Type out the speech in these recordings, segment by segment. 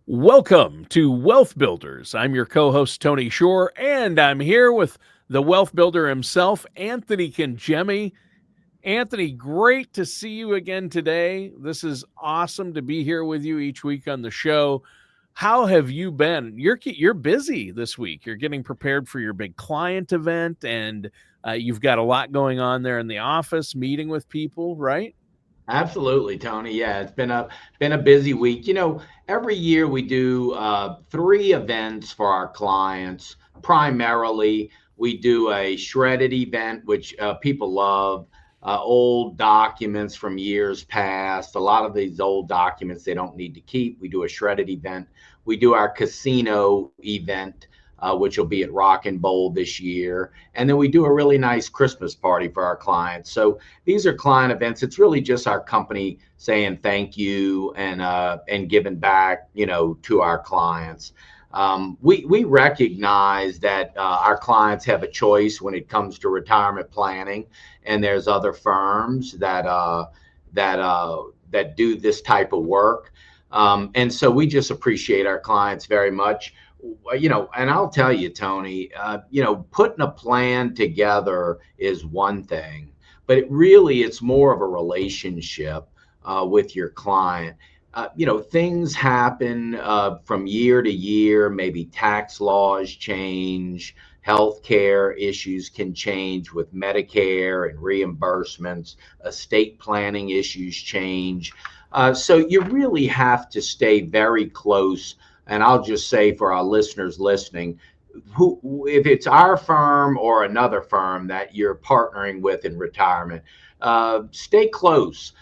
Welcome to Wealth Builders. I'm your co host, Tony Shore, and I'm here with the wealth builder himself, Anthony Cangemi. Anthony, great to see you again today. This is awesome to be here with you each week on the show. How have you been? You're busy this week. You're getting prepared for your big client event, and you've got a lot going on there in the office, meeting with people, right? Absolutely, Tony. Yeah, it's been a busy week. Every year we do three events for our clients. Primarily, we do a shredded event, which people love. Old documents from years past. A lot of these old documents they don't need to keep. We do a shredded event. We do our casino event, which will be at Rock and Bowl this year, and then we do a really nice Christmas party for our clients. So these are client events. It's really just our company saying thank you and giving back, to our clients. We recognize that our clients have a choice when it comes to retirement planning, and there's other firms that do this type of work, and so we just appreciate our clients very much. And I'll tell you, Tony, putting a plan together is one thing, but it's more of a relationship with your client. Things happen from year to year. Maybe tax laws change, healthcare issues can change with Medicare and reimbursements, estate planning issues change. So you really have to stay very close. And I'll just say for our listeners listening, if it's our firm or another firm that you're partnering with in retirement, stay close.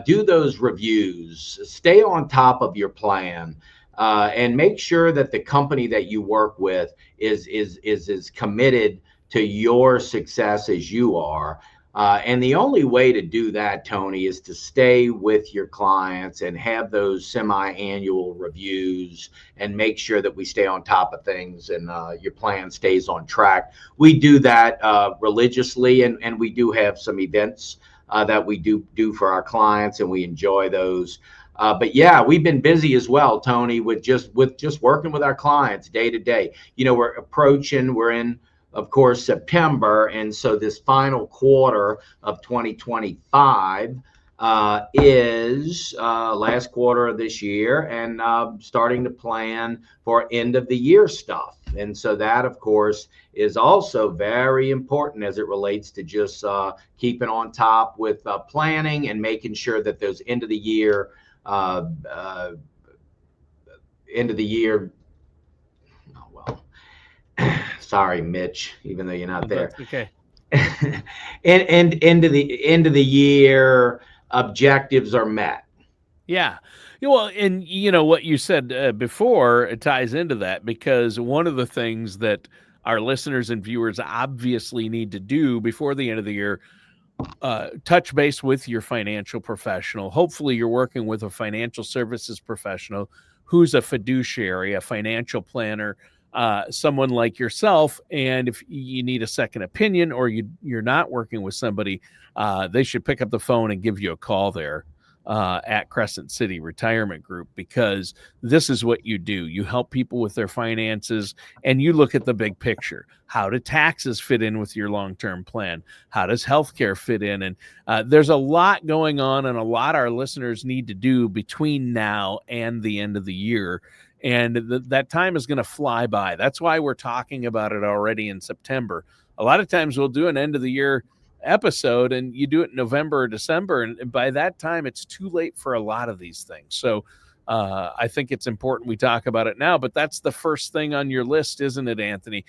Do those reviews. Stay on top of your plan, and make sure that the company that you work with is as committed to your success as you are. And the only way to do that, Tony, is to stay with your clients and have those semi-annual reviews and make sure that we stay on top of things and your plan stays on track. We do that religiously, and we do have some events that we do for our clients, and we enjoy those. But yeah, we've been busy as well, Tony, with just working with our clients day to day. We're in, of course, September. And so this final quarter of 2025 is last quarter of this year, and starting to plan for end of the year stuff. And so that, of course, is also very important as it relates to just keeping on top with planning and making sure that those uh, uh, end of the year, oh, well, sorry, Mitch, even though you're not there. That's okay. And end of the year objectives are met. Yeah. Well, and what you said before, it ties into that because one of the things that our listeners and viewers obviously need to do before the end of the year, touch base with your financial professional. Hopefully, you're working with a financial services professional who's a fiduciary, a financial planner, someone like yourself. And if you need a second opinion or you're not working with somebody, they should pick up the phone and give you a call there at Crescent City Retirement Group, because this is what you do. You help people with their finances and you look at the big picture. How do taxes fit in with your long-term plan? How does healthcare fit in? And there's a lot going on and a lot our listeners need to do between now and the end of the year. And that time is going to fly by. That's why we're talking about it already in September. A lot of times we'll do an end of the year episode and you do it in November or December, and by that time it's too late for a lot of these things. So I think it's important we talk about it now, but that's the first thing on your list, isn't it, Anthony?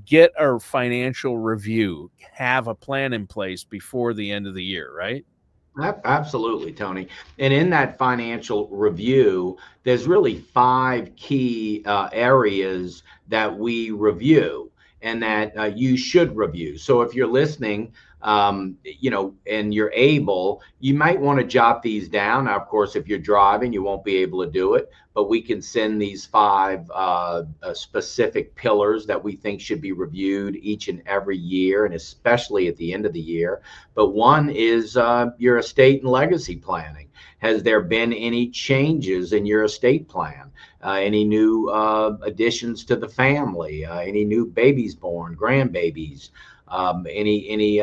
Get a financial review, have a plan in place before the end of the year, right? Absolutely, Tony. And in that financial review, there's really five key areas that we review and that you should review. So if you're listening, and you're able, you might want to jot these down. Now, of course, if you're driving, you won't be able to do it, but we can send these five specific pillars that we think should be reviewed each and every year, and especially at the end of the year. But one is your estate and legacy planning. has there been any changes in your estate plan? Any new additions to the family? Any new babies born, grandbabies? Any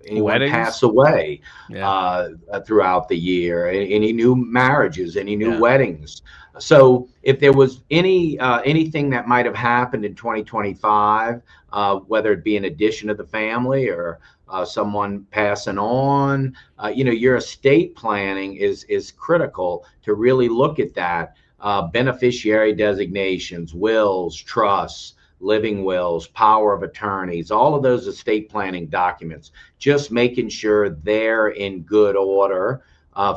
anyone Weddings? pass away Yeah. throughout the year? Any new marriages? Any new Yeah. weddings? So if there was anything that might have happened in 2025, whether it be an addition to the family or someone passing on, your estate planning is critical to really look at that. Beneficiary designations, wills, trusts, living wills, power of attorneys, all of those estate planning documents, just making sure they're in good order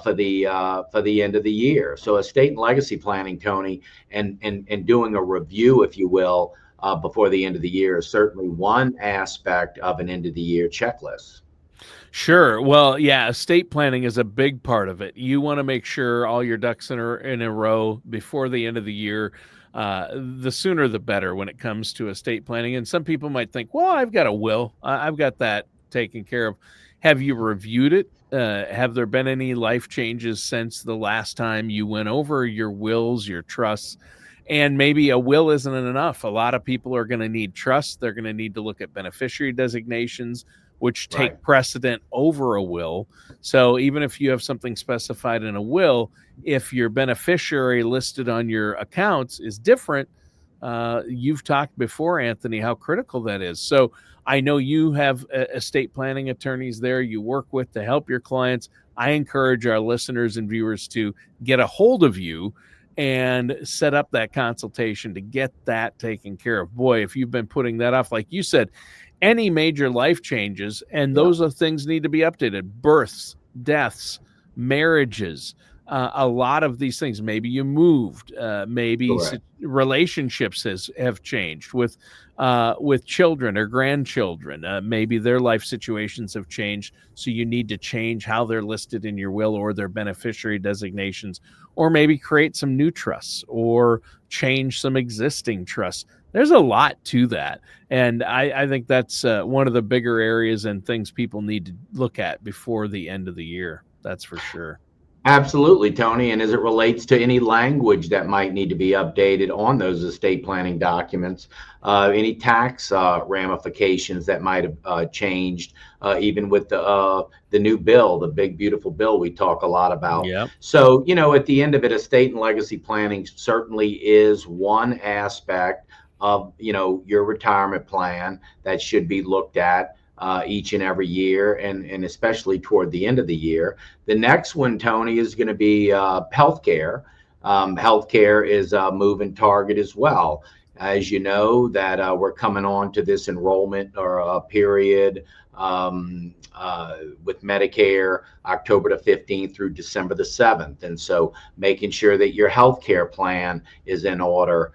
for the end of the year. So estate and legacy planning, Tony, and doing a review, if you will, before the end of the year is certainly one aspect of an end of the year checklist. Sure. Well, yeah, estate planning is a big part of it. You want to make sure all your ducks in a row before the end of the year. The sooner the better when it comes to estate planning. And some people might think, well, I've got a will, I've got that taken care of. Have you reviewed it? Have there been any life changes since the last time you went over your wills, your trusts? And maybe a will isn't enough. A lot of people are going to need trusts. They're going to need to look at beneficiary designations, which Right. take precedent over a will. So even if you have something specified in a will, if your beneficiary listed on your accounts is different, you've talked before, Anthony, how critical that is. So I know you have estate planning attorneys there you work with to help your clients. I encourage our listeners and viewers to get a hold of you and set up that consultation to get that taken care of. Boy, if you've been putting that off, like you said, any major life changes, and Yeah. those are things need to be updated: births, deaths, marriages, a lot of these things. Maybe you moved, maybe Correct. relationships have changed with children or grandchildren. Maybe their life situations have changed, so you need to change how they're listed in your will or their beneficiary designations, or maybe create some new trusts or change some existing trusts. There's a lot to that. And I think that's one of the bigger areas and things people need to look at before the end of the year. That's for sure. Absolutely, Tony. And as it relates to any language that might need to be updated on those estate planning documents, any tax ramifications that might have changed, even with the new bill, the big beautiful bill we talk a lot about. Yep. So, at the end of it, estate and legacy planning certainly is one aspect of your retirement plan that should be looked at each and every year, and especially toward the end of the year. The next one, Tony, is going to be healthcare. Healthcare is a moving target as well. As you know, that we're coming on to this enrollment or period with Medicare, October the 15th through December the 7th. And so making sure that your healthcare plan is in order.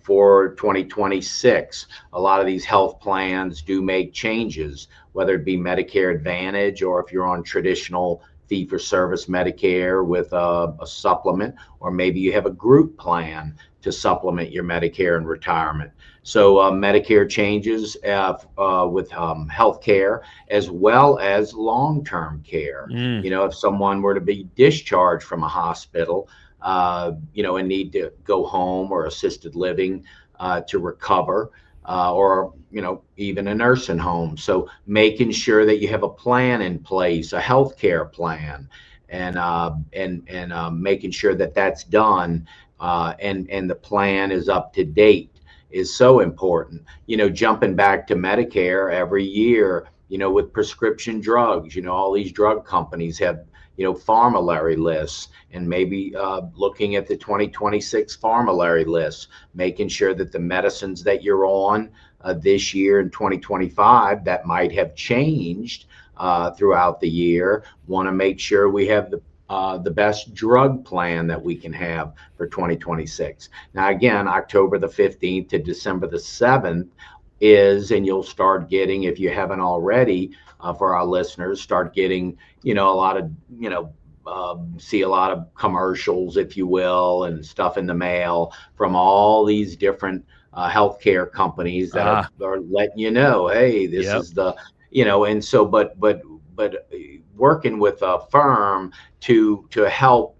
For 2026, a lot of these health plans do make changes, whether it be Medicare Advantage or if you're on traditional fee for service Medicare with a supplement, or maybe you have a group plan to supplement your Medicare and retirement. So Medicare changes with health care as well as long-term care. Mm. If someone were to be discharged from a hospital, and need to go home or assisted living to recover, or even a nursing home. So making sure that you have a plan in place, a healthcare plan, and making sure that that's done, and the plan is up to date is so important. Jumping back to Medicare every year, with prescription drugs, all these drug companies have formulary lists, and maybe looking at the 2026 formulary list, making sure that the medicines that you're on this year in 2025 that might have changed throughout the year, want to make sure we have the best drug plan that we can have for 2026. Now, again, October the 15th to December the 7th and you'll start getting, if you haven't already, for our listeners, start getting, a lot of, see a lot of commercials, if you will, and stuff in the mail from all these different healthcare companies that are letting you know, hey, this Yep. is the, and so, but working with a firm to help,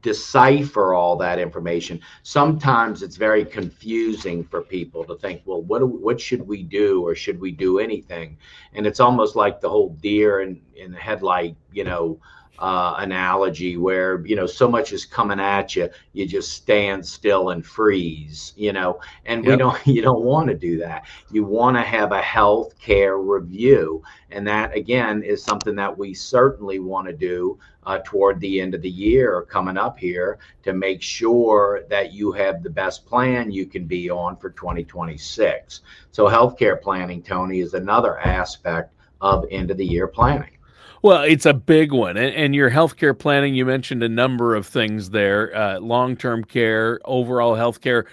decipher all that information. Sometimes it's very confusing for people to think, well, what should we do, or should we do anything? And it's almost like the whole deer in the headlight, analogy, where so much is coming at you, you just stand still and freeze, and we Yep. don't you don't want to do that. You want to have a health care review, and that again is something that we certainly want to do toward the end of the year coming up here, to make sure that you have the best plan you can be on for 2026. So healthcare planning, Tony, is another aspect of end of the year planning. Well, it's a big one. And your healthcare planning, you mentioned a number of things there, long term care, overall healthcare.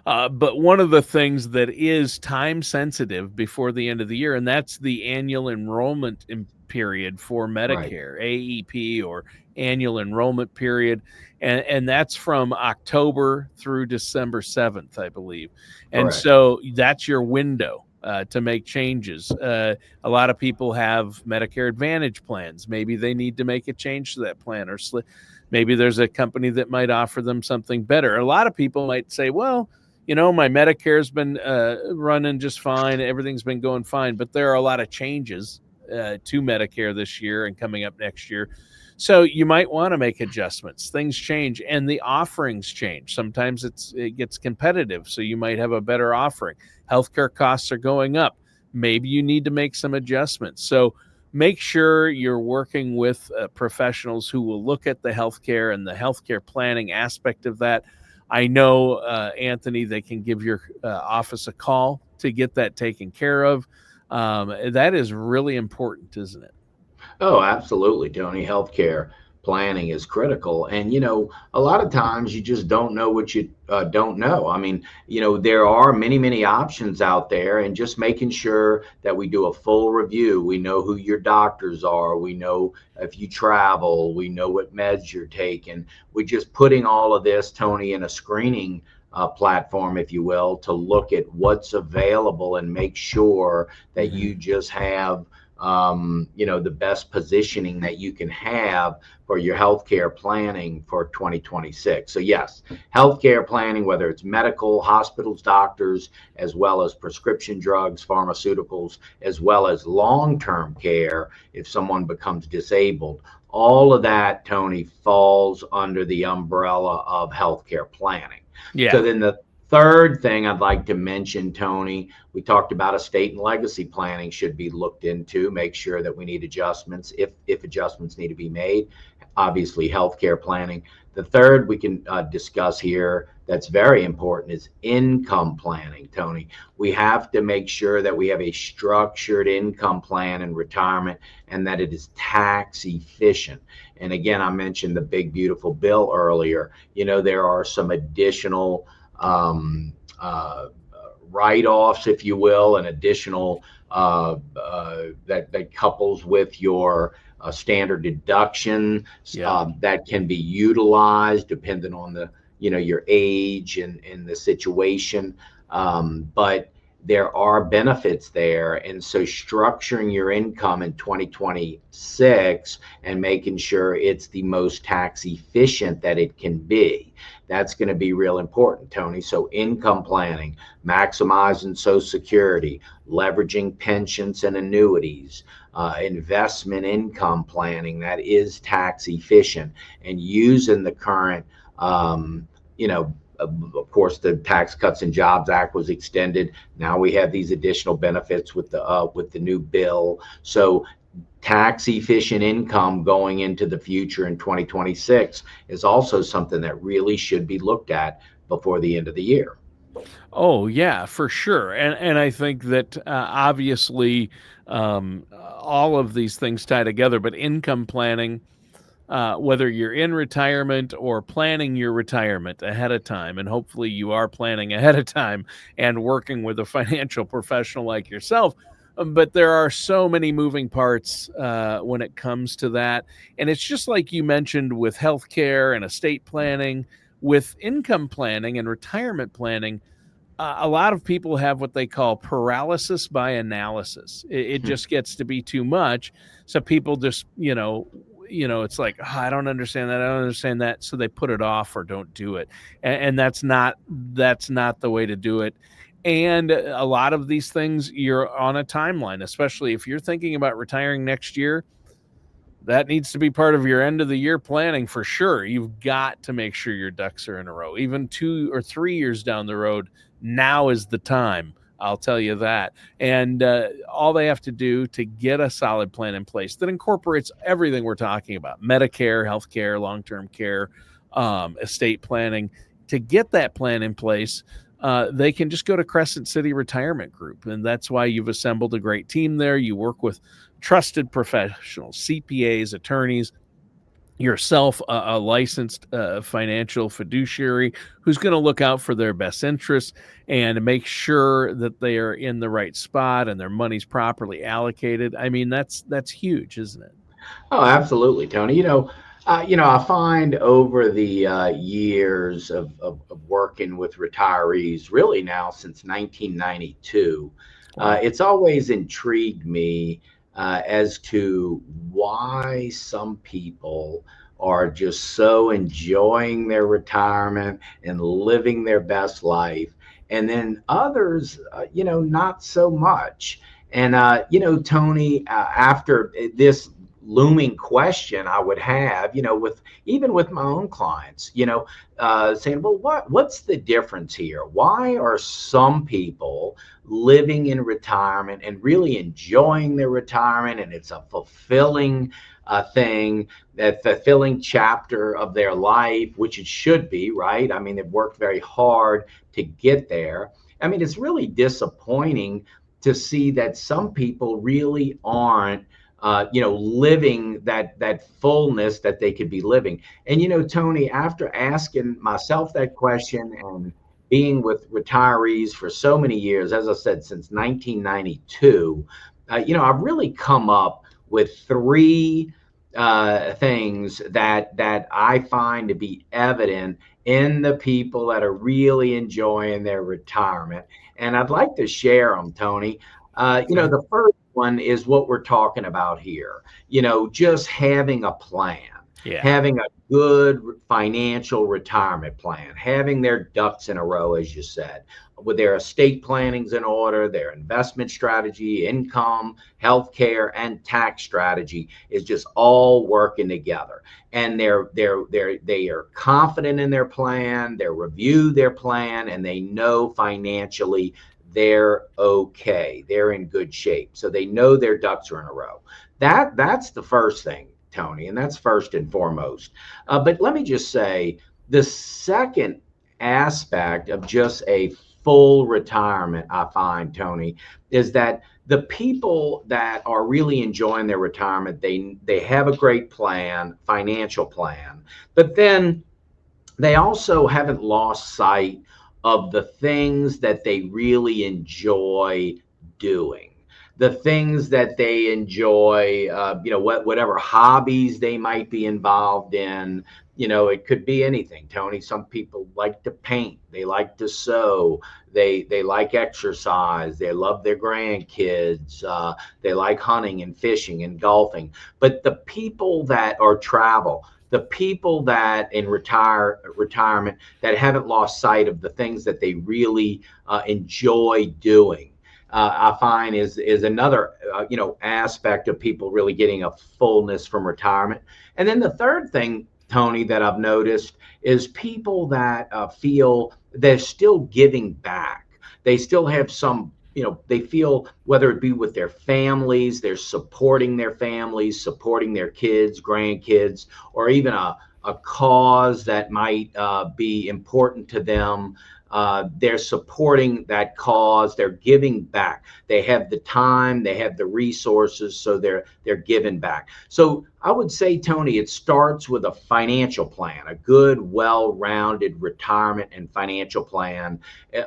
But one of the things that is time sensitive before the end of the year, and that's the annual enrollment period for Right. Medicare, AEP, or annual enrollment period. And that's from October through December 7th, I believe. And Correct. so that's your window to make changes. A lot of people have Medicare Advantage plans. Maybe they need to make a change to that plan, or maybe there's a company that might offer them something better. A lot of people might say, well, my Medicare's been running just fine. Everything's been going fine, but there are a lot of changes to Medicare this year and coming up next year. So you might want to make adjustments. Things change and the offerings change. Sometimes it gets competitive, so you might have a better offering. Healthcare costs are going up. Maybe you need to make some adjustments. So make sure you're working with professionals who will look at the healthcare and the healthcare planning aspect of that. I know, Anthony, they can give your office a call to get that taken care of. That is really important, isn't it? Oh, absolutely, Tony. Healthcare planning is critical. And, a lot of times you just don't know what you don't know. I mean, there are many, many options out there, and just making sure that we do a full review. We know who your doctors are. We know if you travel, we know what meds you're taking. We're just putting all of this, Tony, in a screening platform, if you will, to look at what's available and make sure that Hmm. you just have the best positioning that you can have for your healthcare planning for 2026. So yes, healthcare planning, whether it's medical, hospitals, doctors, as well as prescription drugs, pharmaceuticals, as well as long-term care if someone becomes disabled, all of that, Tony, falls under the umbrella of healthcare planning. So Yeah. then the third thing I'd like to mention, Tony, we talked about estate and legacy planning should be looked into, make sure that we need adjustments if adjustments need to be made. Obviously, healthcare planning. The third we can discuss here that's very important is income planning, Tony. We have to make sure that we have a structured income plan in retirement, and that it is tax efficient. And again, I mentioned the big, beautiful bill earlier. There are some additional um, uh, write-offs, if you will, and additional that couples with your standard deduction Yeah. that can be utilized depending on the your age and the situation. But there are benefits there, and so structuring your income in 2026 and making sure it's the most tax efficient that it can be, that's going to be real important, Tony. So income planning, maximizing Social Security, leveraging pensions and annuities, investment income planning that is tax efficient, and using the current, of course, the Tax Cuts and Jobs Act was extended. Now we have these additional benefits with the new bill. So tax efficient income going into the future in 2026 is also something that really should be looked at before the end of the year. Oh, yeah, for sure. And I think that obviously all of these things tie together, but income planning, whether you're in retirement or planning your retirement ahead of time, and hopefully you are planning ahead of time and working with a financial professional like yourself. But there are so many moving parts when it comes to that. And it's just like you mentioned with healthcare and estate planning, with income planning and retirement planning. a lot of people have what they call paralysis by analysis. It just gets to be too much, so people just, it's like, "Oh, I don't understand that. I don't understand that," so they put it off or don't do it, and that's not the way to do it. And a lot of these things, you're on a timeline, especially if you're thinking about retiring next year. That needs to be part of your end of the year planning for sure. You've got to make sure your ducks are in a row. Even 2 or 3 years down the road, now is the time. I'll tell you that. And all they have to do to get a solid plan in place that incorporates everything we're talking about: Medicare, healthcare, long term care, estate planning. To get that plan in place, they can just go to Crescent City Retirement Group. And that's why you've assembled a great team there. You work with trusted professionals, CPAs, attorneys, yourself, a licensed financial fiduciary who's going to look out for their best interests and make sure that they are in the right spot and their money's properly allocated. I mean, that's huge, isn't it? Oh, absolutely, Tony. I find over the years of working with retirees, really now since 1992, Wow. it's always intrigued me as to why some people are just so enjoying their retirement and living their best life, and then others, not so much. And Tony, after this looming question I would have, with even with my own clients, saying, well, what's the difference here? Why are some people living in retirement and really enjoying their retirement, and it's a fulfilling thing, that fulfilling chapter of their life, which it should be, right? I mean, they've worked very hard to get there. I mean, it's really disappointing to see that some people really aren't living that fullness that they could be living. And Tony, after asking myself that question and being with retirees for so many years, as I said, since 1992, I've really come up with three things that I find to be evident in the people that are really enjoying their retirement. And I'd like to share them, Tony. Okay. The first one is what we're talking about here. Just having a plan, Yeah. having a good financial retirement plan, having their ducks in a row, as you said, with their estate plannings in order, their investment strategy, income, healthcare, and tax strategy is just all working together. And they are confident in their plan, they review their plan, and they know financially they're okay. They're in good shape. So they know their ducks are in a row. That's the first thing, Tony, and that's first and foremost. But let me just say, the second aspect of just a full retirement, I find, Tony, is that the people that are really enjoying their retirement, they have a great plan, financial plan, but then they also haven't lost sight of the things that they really enjoy doing, the things that they enjoy, whatever hobbies they might be involved in. It could be anything, Tony. Some people like to paint, they like to sew, they like exercise, they love their grandkids, they like hunting and fishing and golfing. But the people that are travel, the people that in retirement that haven't lost sight of the things that they really enjoy doing, I find is another aspect of people really getting a fullness from retirement. And then the third thing, Tony, that I've noticed is people that feel they're still giving back. They still have some, they feel, whether it be with their families, they're supporting their families, supporting their kids, grandkids, or even a cause that might be important to them. They're supporting that cause. They're giving back. They have the time. They have the resources, so they're giving back. So I would say, Tony, it starts with a financial plan, a good, well-rounded retirement and financial plan.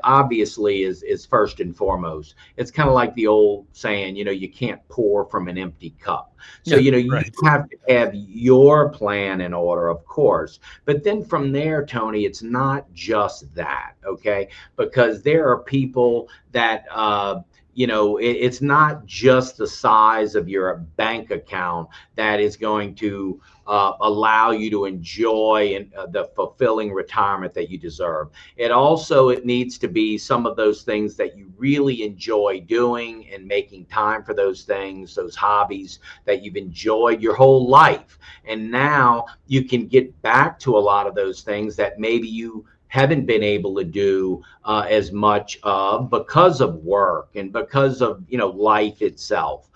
Obviously, is first and foremost. It's kind of like the old saying, you can't pour from an empty cup. So, Yeah, you right. have to have your plan in order, of course. But then from there, Tony, it's not just that, okay? Because there are people that it's not just the size of your bank account that is going to allow you to enjoy the fulfilling retirement that you deserve. It needs to be some of those things that you really enjoy doing and making time for those things, those hobbies that you've enjoyed your whole life. And now you can get back to a lot of those things that maybe you haven't been able to do as much of because of work and because of life itself.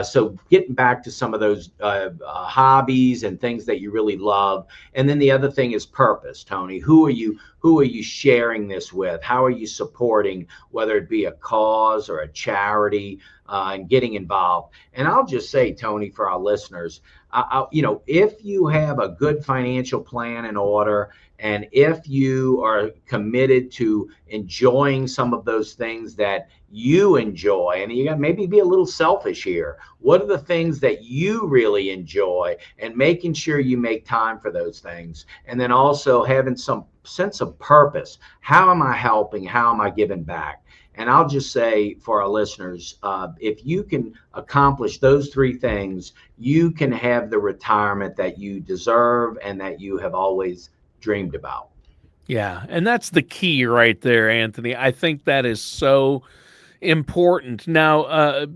So getting back to some of those hobbies and things that you really love, and then the other thing is purpose, Tony. Who are you sharing this with? How are you supporting, whether it be a cause or a charity, and getting involved? And I'll just say, Tony, for our listeners, if you have a good financial plan in order, and if you are committed to enjoying some of those things that you enjoy, and you got maybe be a little selfish here. What are the things that you really enjoy, and making sure you make time for those things, and then also having some sense of purpose. How am I helping? How am I giving back? And I'll just say for our listeners, if you can accomplish those three things, you can have the retirement that you deserve and that you have always dreamed about. Yeah, and that's the key right there, Anthony. I think that is so important. Now,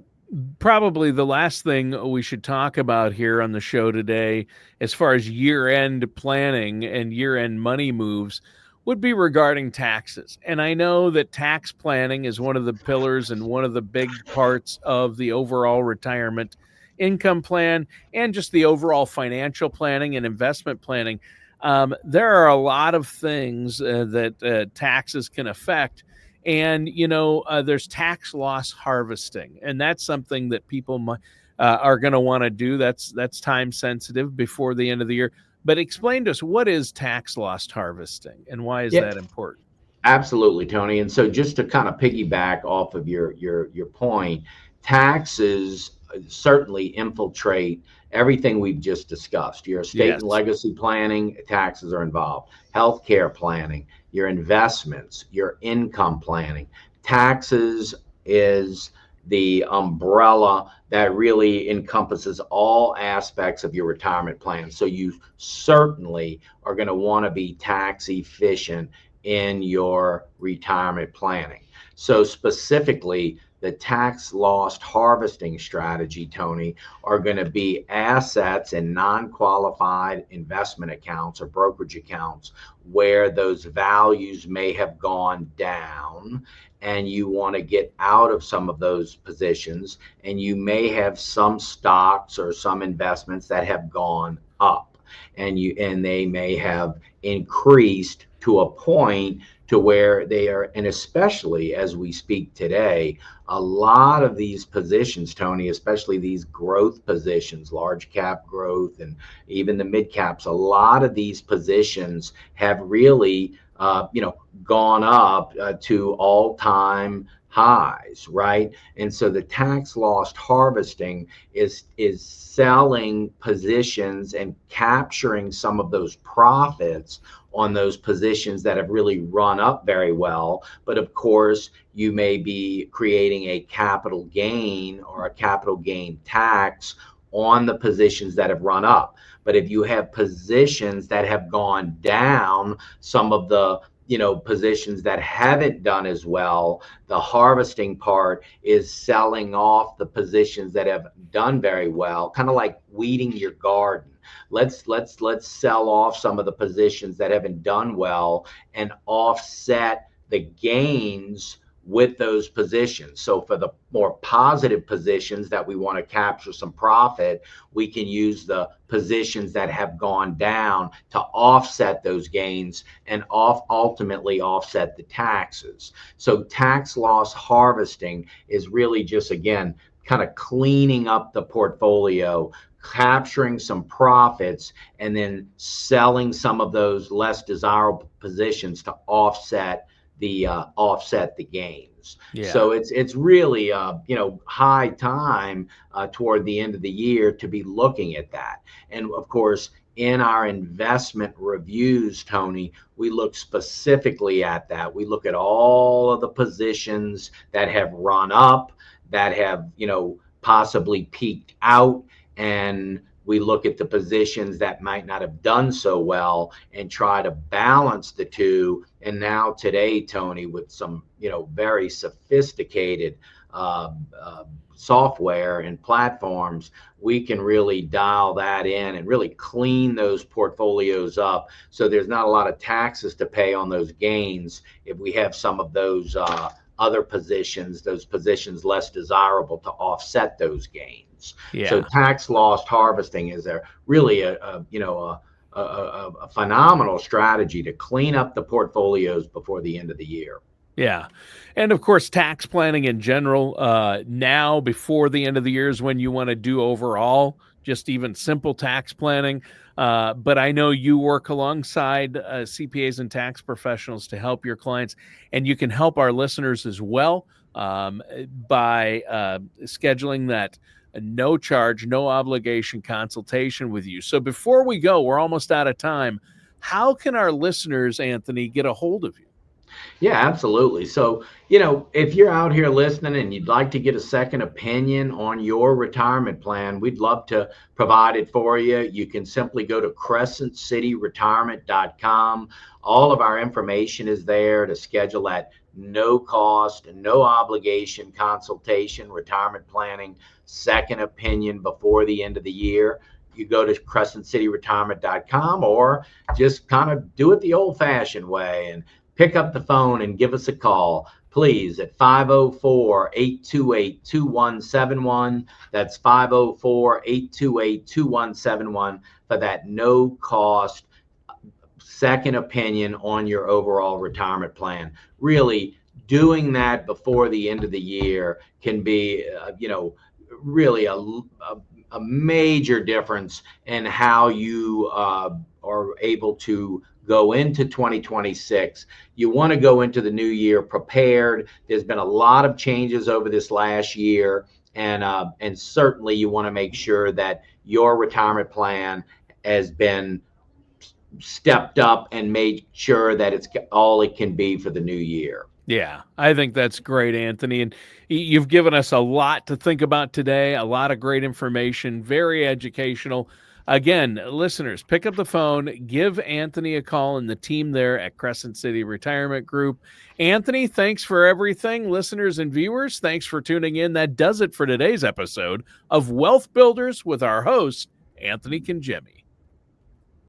probably the last thing we should talk about here on the show today, as far as year end planning and year end money moves, would be regarding taxes. And I know that tax planning is one of the pillars and one of the big parts of the overall retirement income plan and just the overall financial planning and investment planning. There are a lot of things that taxes can affect. And, there's tax loss harvesting. And that's something that people are going to want to do. That's time sensitive before the end of the year. But explain to us, what is tax loss harvesting and why is Yeah, that important? absolutely, Tony. And so just to kind of piggyback off of your point, taxes certainly infiltrate everything we've just discussed. Your estate and Yes. legacy planning, taxes are involved. Healthcare planning, your investments, your income planning. Taxes is the umbrella that really encompasses all aspects of your retirement plan. So you certainly are going to want to be tax efficient in your retirement planning. So specifically, the tax loss harvesting strategy, Tony, are going to be assets in non-qualified investment accounts or brokerage accounts where those values may have gone down, and you want to get out of some of those positions, and you may have some stocks or some investments that have gone up, and they may have increased to a point to where they are. And especially as we speak today, a lot of these positions, Tony, especially these growth positions, large cap growth, and even the mid caps, a lot of these positions have really gone up to all-time highs, right? And so the tax loss harvesting is selling positions and capturing some of those profits on those positions that have really run up very well. But of course, you may be creating a capital gain or a capital gain tax on the positions that have run up. But if you have positions that have gone down, some of the positions that haven't done as well, the harvesting part is selling off the positions that have done very well, kind of like weeding your garden. Let's sell off some of the positions that haven't done well and offset the gains with those positions. So for the more positive positions that we want to capture some profit, we can use the positions that have gone down to offset those gains and ultimately offset the taxes. So tax loss harvesting is really just, again, kind of cleaning up the portfolio, capturing some profits and then selling some of those less desirable positions to offset the gains. Yeah. So it's really high time toward the end of the year to be looking at that. And of course, in our investment reviews, Tony, we look specifically at that. We look at all of the positions that have run up, that have possibly peaked out, and we look at the positions that might not have done so well and try to balance the two. And now today, Tony, with some very sophisticated software and platforms, we can really dial that in and really clean those portfolios up, so there's not a lot of taxes to pay on those gains if we have some of those other positions, those positions less desirable, to offset those gains. So Yeah. tax loss harvesting is really a phenomenal strategy to clean up the portfolios before the end of the year. Yeah. And of course, tax planning in general, now before the end of the year is when you want to do overall, just even simple tax planning. But I know you work alongside CPAs and tax professionals to help your clients, and you can help our listeners as well by scheduling that no charge, no obligation consultation with you. So before we go, we're almost out of time. How can our listeners, Anthony, get a hold of you? Yeah, absolutely. So, if you're out here listening and you'd like to get a second opinion on your retirement plan, we'd love to provide it for you. You can simply go to crescentcityretirement.com. All of our information is there to schedule that no cost and no obligation consultation, retirement planning, second opinion before the end of the year. You go to crescentcityretirement.com, or just kind of do it the old fashioned way and pick up the phone and give us a call, please, at 504-828-2171. That's 504-828-2171 for that no cost second opinion on your overall retirement plan. Really, doing that before the end of the year can be, really a major difference in how you are able to go into 2026. You want to go into the new year prepared. There's been a lot of changes over this last year, and certainly you want to make sure that your retirement plan has been stepped up and made sure that it's all it can be for the new year. Yeah, I think that's great, Anthony. And you've given us a lot to think about today, a lot of great information, very educational. Again, listeners, pick up the phone, give Anthony a call and the team there at Crescent City Retirement Group. Anthony, thanks for everything. Listeners and viewers, thanks for tuning in. That does it for today's episode of Wealth Builders with our host, Anthony Cangemi.